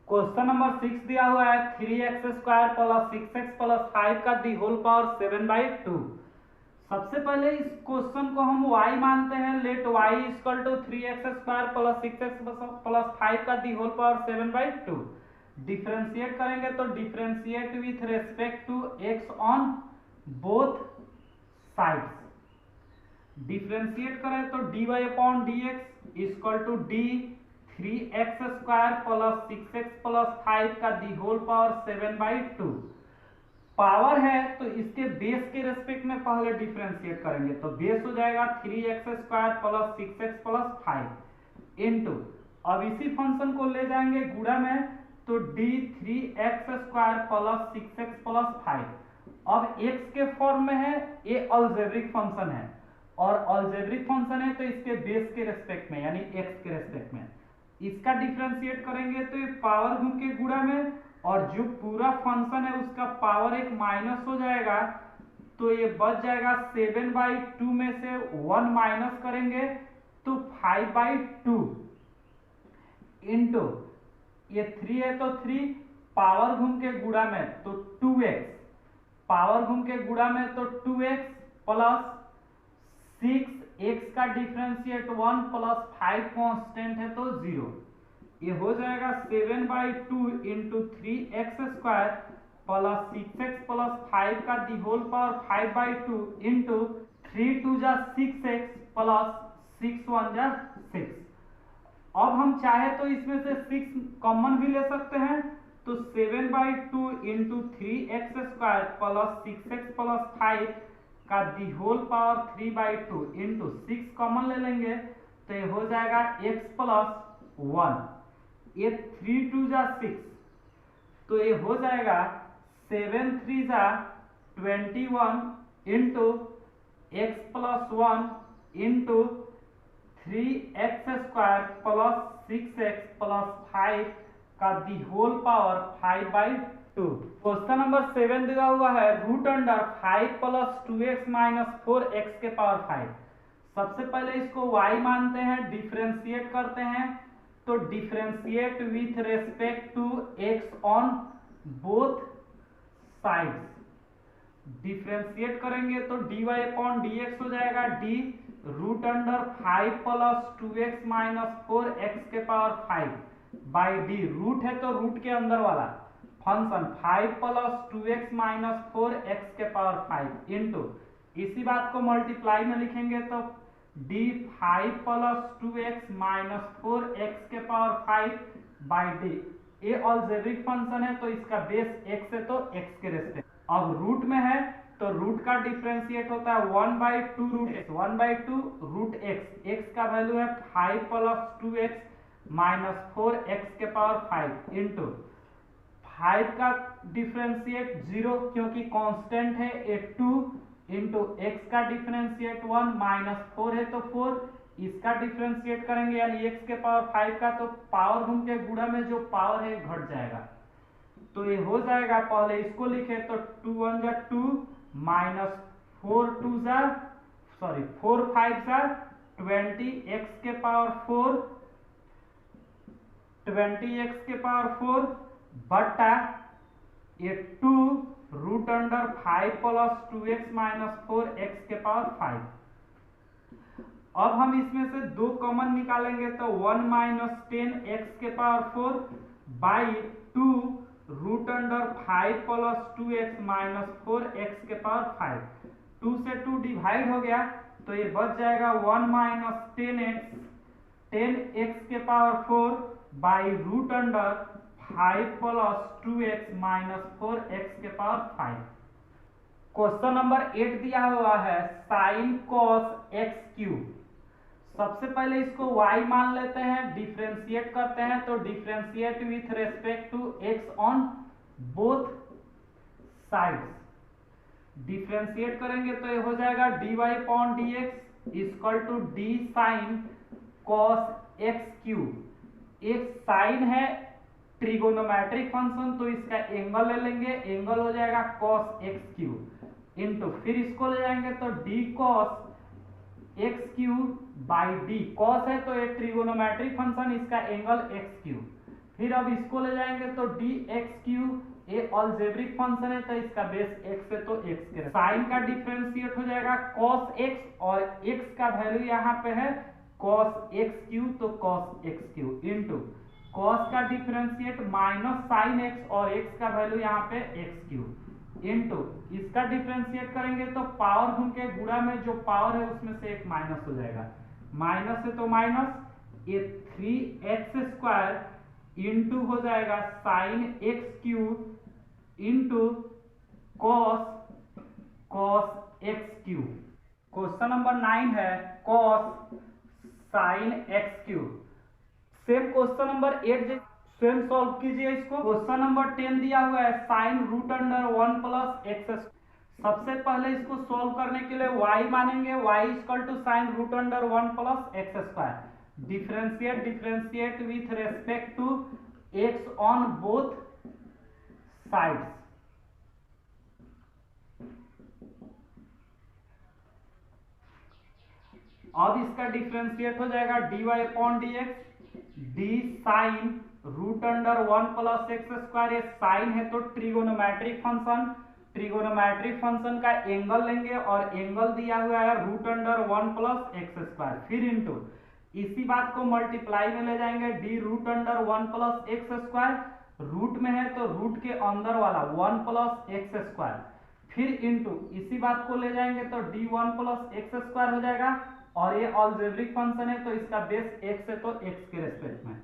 Question number 6 दिया हुआ है 3x² प्लस 6x प्लस 5 का दी होल पावर 7/2। सबसे पहले इस क्वेश्चन को हम y मानते हैं। Let y equal to 3x² plus 6x plus 5 का दी होल पावर 7/2। डिफरेंशिएट करेंगे तो differentiate with respect to x on both sides. Differentiate करें तो dy upon dx equal to d 3x² plus 6x plus 5 का the whole power 7/2। Power है तो इसके base के रेस्पेक्ट में पहले डिफरेंशिएट करेंगे तो बेस हो जाएगा 3x² plus 6x plus 5 into, अब इसी फंक्शन को ले जाएंगे गुणा में तो d 3x² plus 6x plus 5। अब x के फॉर्म में है, ये अलजेब्रिक फंक्शन है और अलजेब्रिक फंक्शन है तो इसके बेस के रेस्पेक्ट में यानी x के रेस्पेक्ट में इसका डिफरेंशिएट करेंगे तो ये पावर घूम के गुणा में और जो पूरा फंक्शन है उसका पावर एक माइनस हो जाएगा तो ये बच जाएगा 7/2 में से 1 माइनस करेंगे तो 5/2 इंटू ये 3 है तो 3 पावर घूम के गुणा में तो 2x पावर घूम के गुणा में तो 2x प्लस 6x का डिफरेंशिएट 1 प्लस 5 कांस्टेंट है तो 0। ये हो जाएगा 7/2 into 3x² plus 6x plus 5 का दी होल पावर 5/2 इंटू 3 2 जा 6x प्लस 6 1 जा 6। अब हम चाहे तो इसमें से 6 कॉमन भी ले सकते हैं तो 7/2 into 3x² plus 6x plus 5 का the whole power 3/2 into 6 common ले लेंगे तो ये हो जाएगा x प्लस 1। ये 3 2 जा 6 तो ये हो जाएगा 7 3 जा 21 into x plus 1 into 3x² plus 6x plus 5 का the whole power 5/2। Question number 7 दिया हुआ है root under 5 plus 2x minus 4x के पावर 5। सबसे पहले इसको y मानते हैं, डिफरेंशिएट करते हैं तो differentiate with respect to x on both sides. Differentiate करेंगे तो dy अपॉन dx हो जाएगा d root under 5 plus 2x minus 4x के पावर 5 बाई डी। रूट है तो रूट के अंदर वाला function 5 plus 2x minus 4x के पावर 5 इंटू, इसी बात को मल्टीप्लाई में लिखेंगे तो d 5 plus 2x minus 4x के पावर 5 बाई डी। ये अलजेब्रिक फंक्शन है तो इसका बेस x है तो x के रेस्पेक्ट। अब रूट में है तो रूट का डिफरेंशिएट होता है 1/2 root x 1/2 root x। x का वैल्यू है 5 प्लस 2x माइनस 4x के पावर 5 इंटू 5 का डिफरेंशिएट 0 क्योंकि कांस्टेंट है ये 2 इंटू x का डिफरेंशिएट 1 माइनस 4 है तो 4। इसका डिफरेंशिएट करेंगे यानी x के पावर 5 का तो पावर घूम के गुणा में जो पावर है घट जाएगा तो ये हो जाएगा। पहले इसको लिखे तो 2 1 जा 2 माइनस 4 2 जा 4 5 जा 20 x के पावर 4 20x के पावर 4 बटा ये 2 root under 5 plus 2x minus 4x के पावर 5। अब हम इसमें से 2 कॉमन निकालेंगे तो 1 माइनस 10x के power 4 by 2 root under 5 plus 2x minus 4x के पावर 5। 2 से 2 डिवाइड हो गया तो ये बच जाएगा 1 माइनस 10x के power 4 by root under 5 plus 2x minus 4x के पावर 5। क्वेश्चन नंबर 8 दिया हुआ है साइन कॉस x क्यूब। सबसे पहले इसको y मान लेते हैं, डिफरेंशिएट करते हैं तो differentiate with respect to x on both sides. Differentiate करेंगे तो ये हो जाएगा dy upon dx equal to d sine cos x cube. एक साइन है ट्रिगोनोमेट्रिक फंक्शन तो इसका एंगल ले लेंगे, एंगल हो जाएगा cos x क्यूब इंटू फिर इसको ले जाएंगे तो d cos x cube by d। cos है तो ये ट्रिगोनोमेट्रिक फंक्शन इसका एंगल x क्यूब फिर अब इसको ले जाएंगे तो डी एक्स क्यू, ये अलजेब्रिक फंक्शन है तो इसका बेस x है तो x के साइन का डिफरेंशिएट हो जाएगा cos x, और x का वैल्यू यहाँ पे है cos x क्यू, तो cos x Q into cos का डिफरेंशिएट माइनस साइन x, और x का वैल्यू यहाँ पे x क्यू इंटू इसका डिफरेंशिएट करेंगे तो पावर घूम के गुणा में जो पावर है उसमें से एक माइनस हो जाएगा, माइनस है तो माइनस, ये 3x² इंटू हो जाएगा sine x cube into cos x cube. Question number 9 है cos sine x cube. Same question number 8 same solve कीजिए इसको। क्वेश्चन नंबर 10 दिया हुआ है sine root under 1 plus x. सबसे पहले इसको सॉल्व करने के लिए y मानेंगे, y equal to sine root under 1 plus x square. Differentiate with respect to x on both sides. अब इसका डिफरेंशिएट हो जाएगा dy upon dx, d sine root under 1 plus x square. ये साइन है तो ट्रिगोनोमेट्रिक फंक्शन, ट्रिगोनोमेट्रिक फंक्शन का angle लेंगे और एंगल दिया हुआ है root under 1 plus x square. फिर इंटू इसी बात को मल्टीप्लाई में ले जाएंगे d root under 1 plus x square, root में है तो रूट के अंदर वाला 1 प्लस एक्स स्क्वायर। फिर इंटू इसी बात को ले जाएंगे तो डी 1 प्लस एक्स स्क्वायर हो जाएगा, और ये अलजेब्रिक फंक्शन है तो इसका बेस x है तो x के रेस्पेक्ट में।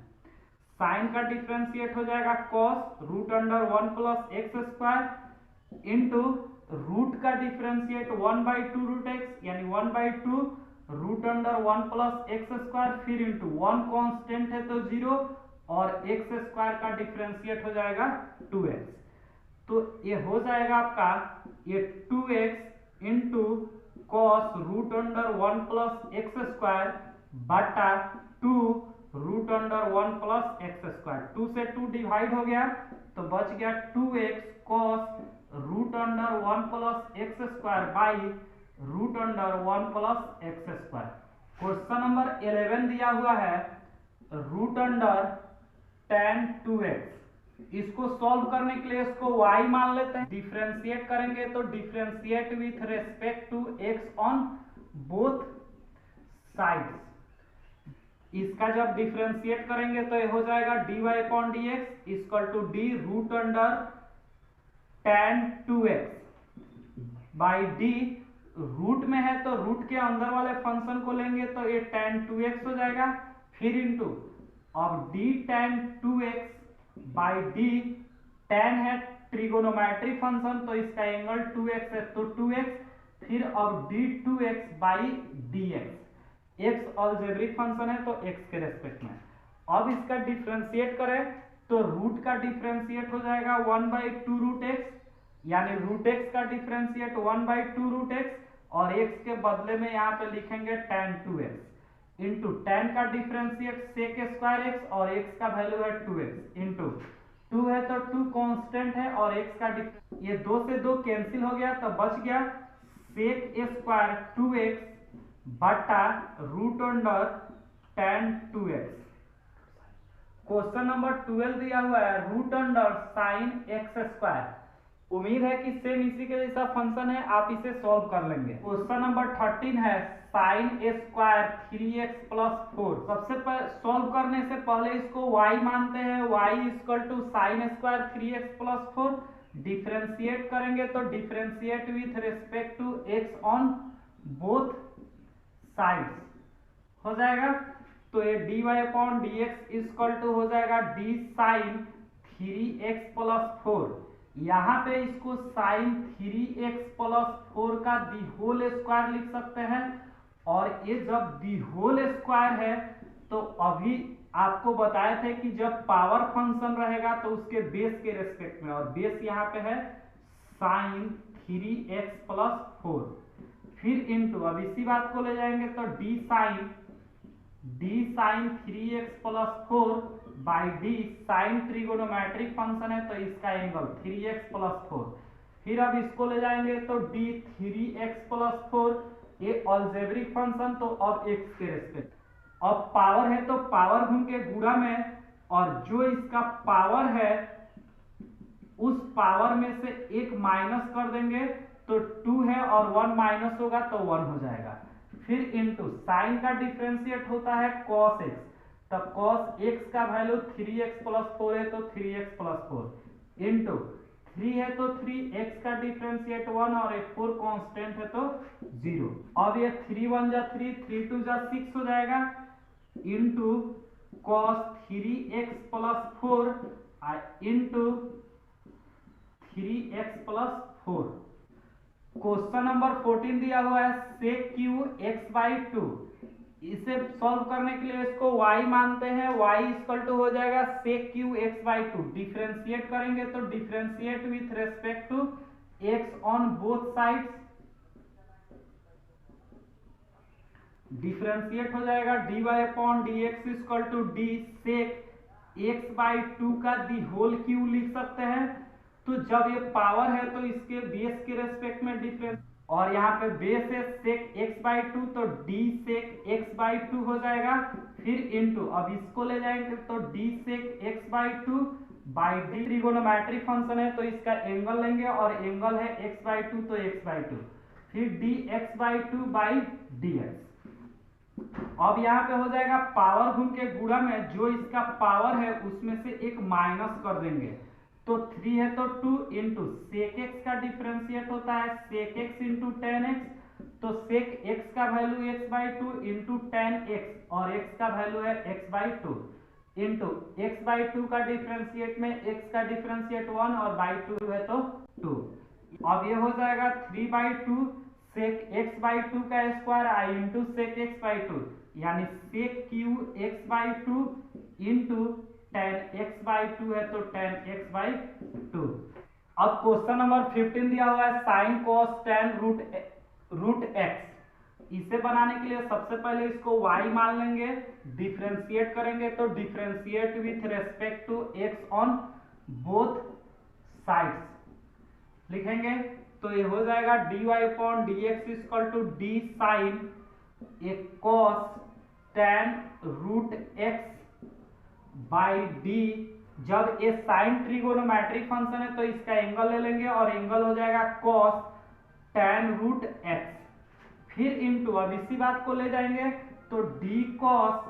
साइन का डिफरेंशिएट हो जाएगा cos root under 1 plus x square into root का डिफरेंशिएट 1/2 रूट x, यानी 1/2 root under 1 plus x square. फिर इंटू 1 कांस्टेंट है तो 0, और एक्स स्क्वायर का डिफरेंशिएट हो जाएगा 2x। तो ये हो जाएगा आपका ये 2x into cos root under 1 plus x square बटा 2 root under 1 plus x square. 2 से 2 डिवाइड हो गया तो बच गया 2x cos root under 1 plus x square by root under 1 plus x square. Question number 11 दिया हुआ है रूट अंडर tan 2x। इसको सॉल्व करने के लिए इसको y मान लेते हैं। डिफरेंशिएट करेंगे तो differentiate with respect to x on both sides. इसका जब डिफरेंशिएट करेंगे तो ये हो जाएगा dy upon dx equal to d root under tan 2x by d। Root में है तो रूट के अंदर वाले फंक्शन को लेंगे तो ये tan 2x हो जाएगा। फिर इंटू अब d tan 2x by D, tan है ट्रिगोनोमेट्रिक फंक्शन तो इसका एंगल 2x है तो 2x। फिर अब d2x by dx, x algebraic function है तो x के रेस्पेक्ट में। अब इसका डिफरेंशिएट करें तो रूट का डिफरेंशिएट हो जाएगा 1/2 रूट x, यानी रूट x का डिफरेंशिएट 1/2 रूट x, और x के बदले में यहाँ पे लिखेंगे tan 2x इंटू tan का डिफरेंशिएट sec स्क्वायर x, और x का वैल्यू है 2x इंटू 2 है तो 2 कांस्टेंट है, और x का ये 2 से 2 कैंसिल हो गया तो बच गया sec स्क्वायर 2x बटा root under tan 2x। Question number 12 दिया हुआ है root under sine x square. उम्मीद है कि सेम इसी के जैसा फंक्शन है, आप इसे सॉल्व कर लेंगे। क्वेश्चन नंबर 13 है साइन स्क्वायर 3x प्लस 4। सबसे पहले सॉल्व करने से पहले इसको y मानते हैं, y equal to sine square 3x plus 4। Differentiate करेंगे तो differentiate with respect to x on both sides हो जाएगा। तो ये dy upon dx equal to हो जाएगा d साइन 3x प्लस 4। यहाँ पे इसको साइन 3x प्लस 4 का दी होल स्क्वायर लिख सकते हैं, और ये जब दी होल स्क्वायर है तो अभी आपको बताए थे कि जब पावर फंक्शन रहेगा तो उसके बेस के रेस्पेक्ट में, और बेस यहाँ पे है साइन 3x प्लस 4। फिर इंटू अब इसी बात को ले जाएंगे तो d sine 3x plus 4 by d, sine trigonometric function है तो इसका एंगल 3x प्लस 4। फिर अब इसको ले जाएंगे तो d 3x प्लस 4, ये अलजेब्रिक फंक्शन तो अब x के रेस्पेक्ट। अब पावर है तो पावर घूम के गुणा में और जो इसका पावर है उस पावर में से एक माइनस कर देंगे तो 2 है और 1 माइनस होगा तो 1 हो जाएगा। फिर इनटू साइन का डिफरेंशिएट होता है cos x, तब cos x का वैल्यू 3x प्लस 4 है तो 3x प्लस 4 इनटू 3 है तो 3x का डिफरेंशिएट 1 और एक 4 कांस्टेंट है तो 0। अब ये 3 1 जा 3, 3 2 जा 6 हो जाएगा into cos 3x plus 4 into 3x plus 4। Question number 14 दिया हुआ है sec q x बाई 2। इसे सॉल्व करने के लिए इसको y मानते हैं, y इक्वल टू हो जाएगा sec q x by 2। Differentiate करेंगे तो differentiate with respect to x on both sides, differentiate हो जाएगा dy upon dx equal to d sec x by 2 का दी होल क्यू लिख सकते हैं। तो जब ये पावर है तो इसके बेस के रेस्पेक्ट में डिफरेंस, और यहाँ पे बेस है sec x बाई 2 तो d sec x बाई 2 हो जाएगा। फिर इनटू अब इसको ले जाएंगे तो d sec x by 2 by D trigonometric function है तो इसका एंगल लेंगे और एंगल है x बाई 2 तो x बाई 2 फिर dx बाई 2 बाई dx। अब यहाँ पे हो जाएगा पावर घूम के गुणा में जो इसका पावर है उसमें से एक माइनस कर देंगे तो 3 है तो 2 इंटू सेक एक्स का डिफरेंशिएट होता है sec x into tan x, तो सेक एक्स का value x by 2 into tan x और x का वैल्यू है x by 2 into x by 2 का डिफरेंशिएट में x का डिफरेंशिएट 1 और बाई 2 है तो 2। अब ये हो जाएगा 3 बाई 2 सेक x बाई 2 का स्क्वायर आई इंटू सेक x बाई 2 यानी सेक क्यू x by 2 into tan x by 2 है तो tan x बाई 2। अब क्वेश्चन नंबर 15 दिया हुआ है sin cos tan root x। इसे बनाने के लिए सबसे पहले इसको y मान लेंगे, डिफरेंशिएट करेंगे तो differentiate with respect to x on both sides लिखेंगे तो ये हो जाएगा dy upon dx equal to d sin ए cos tan root x by d. जब ये साइन ट्रिगोनोमेट्रिक फंक्शन है तो इसका एंगल ले लेंगे और एंगल हो जाएगा cos tan रूट x। फिर इनटू अब इसी बात को ले जाएंगे तो d cos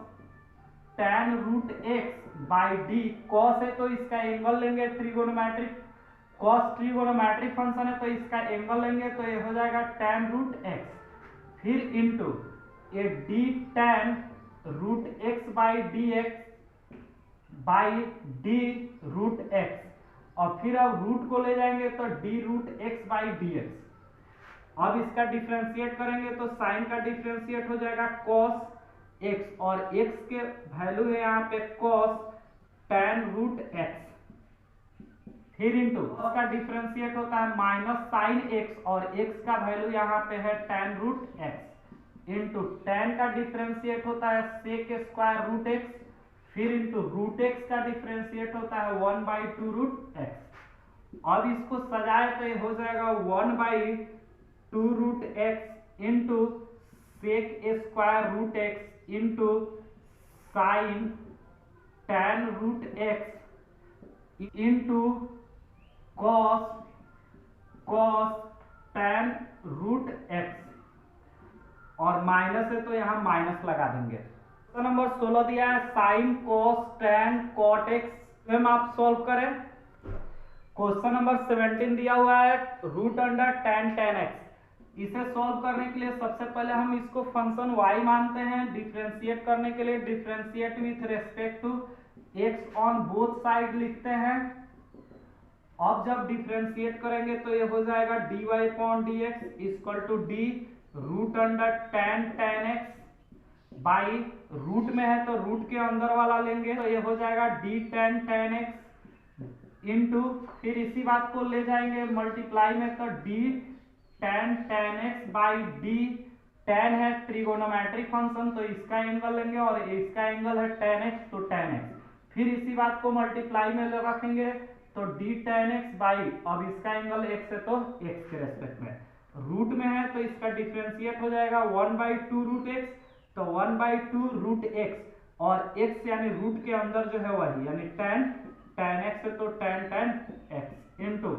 tan root x by d. cos है तो इसका एंगल लेंगे ट्रिगोनोमेट्रिक, cos ट्रिगोनोमेट्रिक फंक्शन है तो इसका एंगल लेंगे तो ये हो जाएगा tan रूट x। फिर इनटू ये d tan root x by d x by d root x और फिर अब रूट को ले जाएंगे तो d root x by d x. अब इसका डिफरेंशिएट करेंगे तो साइन का डिफरेंशिएट हो जाएगा cos x और x के वैल्यू है यहाँ पे cos tan रूट x। फिर इनटू उसका डिफरेंशिएट होता है माइनस साइन x और x का वैल्यू यहाँ पे है tan root x into tan का डिफरेंशिएट होता है sec स्क्वायर रूट x। फिर इंटू रूट एक्स का डिफरेंशिएट होता है 1 बाई 2 रूट एक्स। अब इसको सजाए तो ये हो जाएगा 1 by 2 root x into sec square root x into sine tan root x into cos tan root x और माइनस है तो यहाँ माइनस लगा देंगे। क्वेश्चन नंबर 16 दिया है sign cos tan cot x। हम आप सॉल्व करें। क्वेश्चन नंबर 17 दिया हुआ है रूट अंडर tan x। इसे सॉल्व करने के लिए सबसे पहले हम इसको फंक्शन y मानते हैं, डिफरेंशिएट करने के लिए differentiate with respect to x on both side लिखते हैं। अब जब डिफरेंशिएट करेंगे तो ये हो जाएगा dy upon dx equal to d root under tan x by root में है तो रूट के अंदर वाला लेंगे तो ये हो जाएगा d tan x इंटू फिर इसी बात को ले जाएंगे मल्टीप्लाई में तो d tan x by d। tan है ट्रिगोनोमेट्रिक फंक्शन तो इसका एंगल लेंगे और इसका एंगल है tan x तो tan x। फिर इसी बात को मल्टीप्लाई में रखेंगे तो d tan x बाई अब इसका एंगल x है तो x के रेस्पेक्ट में, रूट में है तो इसका डिफरेंशिएट हो जाएगा 1 बाई 2 रूट एक्स तो 1 बाई 2 रूट एक्स और x यानी रूट के अंदर जो है वही, यानी tan x है तो tan x इंटू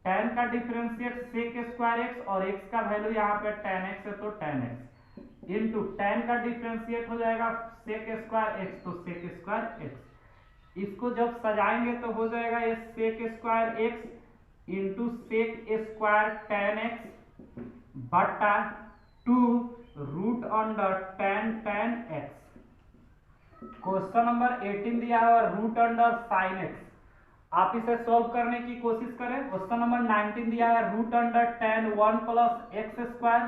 tan का डिफरेंशिएट sec स्क्वायर x और x का वैल्यू यहाँ पे tan x है तो tan x इंटू tan का डिफरेंशिएट हो जाएगा sec स्क्वायर x तो sec स्क्वायर x। इसको जब सजाएंगे तो हो जाएगा ये sec square x into sec square tan x बटा 2 root under tan x। Question number 18 दिया है और रूट अंडर साइन एक्स। आप इसे सॉल्व करने की कोशिश करें। क्वेश्चन नंबर 19 दिया है root under tan 1 plus x square,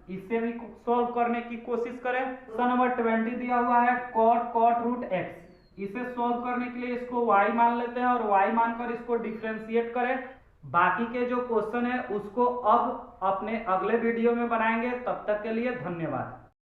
इसे भी सॉल्व करने की कोशिश करें। क्वेश्चन नंबर 20 दिया हुआ है cot रूट एक्स, इसे सॉल्व करने के लिए इसको y मान लेते हैं और y मानकर इसको डिफरेंशिएट करें। बाकी के जो क्वेश्चन है उसको अब अपने अगले वीडियो में बनाएंगे। तब तक के लिए धन्यवाद।